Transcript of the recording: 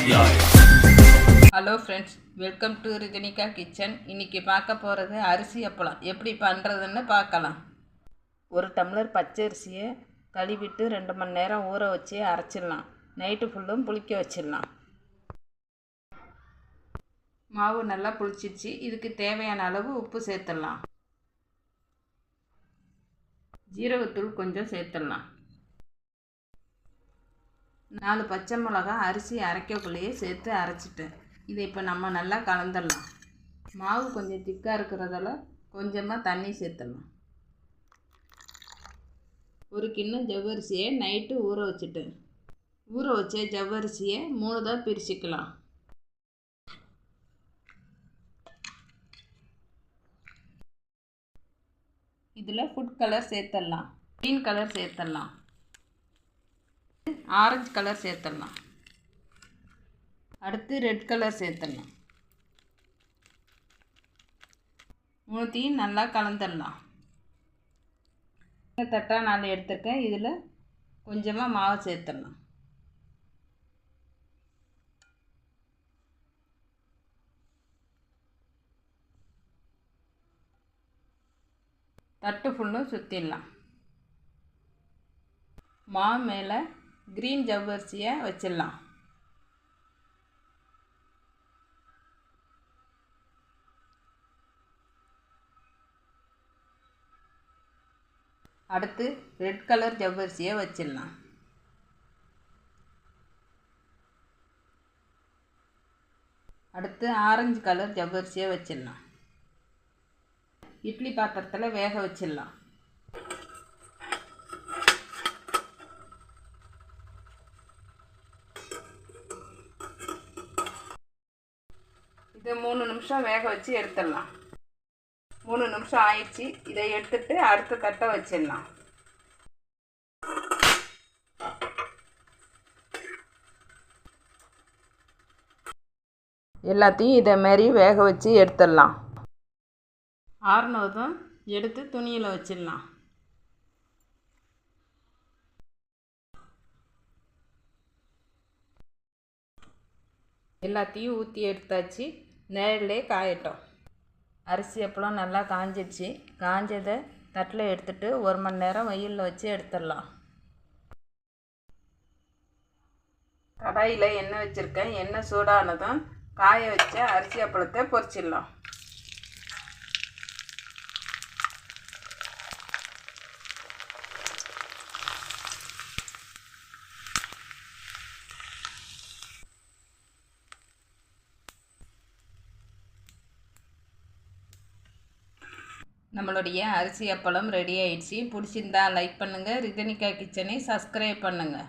Hello friends, welcome to Rithanika kitchen. இன்றைக்கி பார்க்க போகிறது அரிசி அப்பளம் எப்படி பண்ணுறதுன்னு பார்க்கலாம். ஒரு டம்ளர் பச்சரிசியை கழுவிட்டு 2 மணி நேரம் ஊற வச்சு அரைச்சிடலாம். நைட்டு ஃபுல்லும் புளிக்க வச்சிடலாம். மாவு நல்லா புளிச்சிடுச்சு. இதுக்கு தேவையான அளவு உப்பு சேர்த்துடலாம். ஜீரகத்தூள் கொஞ்சம் சேர்த்துடலாம். 4 பச்சை மிளகாய் அரிசி அரைக்கக்குள்ளேயே சேர்த்து அரைச்சிட்டேன். இதை இப்போ நம்ம நல்லா கலந்துடலாம். மாவு கொஞ்சம் திக்காக இருக்கிறதால கொஞ்சமாக தண்ணி சேர்த்துடலாம். ஒரு கிண்ணம் ஜவ்வரிசியை நைட்டு ஊற வச்சுட்டேன். ஊற வச்ச ஜவ்வரிசியை 3 தான் பிரிச்சுக்கலாம். இதில் ஃபுட் கலர் சேர்த்துடலாம். க்ரீன் கலர் சேர்த்துடலாம். ஆரஞ்சு கலர் சேர்த்துடலாம். அடுத்து ரெட் கலர் சேர்த்துடலாம். மூணுத்தையும் நல்லா கலந்துடலாம். தட்டா 4 எடுத்துருக்கேன். இதில் கொஞ்சமாக மாவு சேர்த்துடலாம். தட்டு ஃபுல்லும் சுற்றிடலாம். மாவு மேலே க்ரீன் ஜவ்வரிசியை வச்சிடலாம். அடுத்து ரெட் கலர் ஜவ்வரிசியை வச்சிடலாம். அடுத்து ஆரஞ்சு கலர் ஜவ்வரிசியை வச்சிடலாம். இட்லி பாத்திரத்தில் வேக வச்சிடலாம். இதை 3 நிமிஷம் வேக வச்சு எடுத்துடலாம். 3 நிமிஷம் ஆயிடுச்சு. இதை எடுத்துட்டு அடுத்த தட்டை வச்சிடலாம். எல்லாத்தையும் இதை மாரி வேக வச்சு எடுத்துடலாம். ஆறுனதும் எடுத்து துணியில் வச்சிடலாம். எல்லாத்தையும் ஊற்றி எடுத்தாச்சு. நேரிலே காயட்டும். அரிசி அப்பளம் நல்லா காஞ்சிடுச்சு. காஞ்சதை தட்டில் எடுத்துட்டு 1 மணி நேரம் வெயிலில் வச்சு எடுத்துடலாம். கடாயில் எண்ணெய் வச்சுருக்கேன். எண்ணெய் சூடானதும் காய வச்ச அரிசி அப்பளத்தை பொரிச்சிடலாம். நம்மளுடைய அரிசி அப்பளம் ரெடி ஆயிடுச்சு. பிடிச்சிருந்தா லைக் பண்ணுங்கள். ரிதனிகா கிச்சனை சப்ஸ்கிரைப் பண்ணுங்கள்.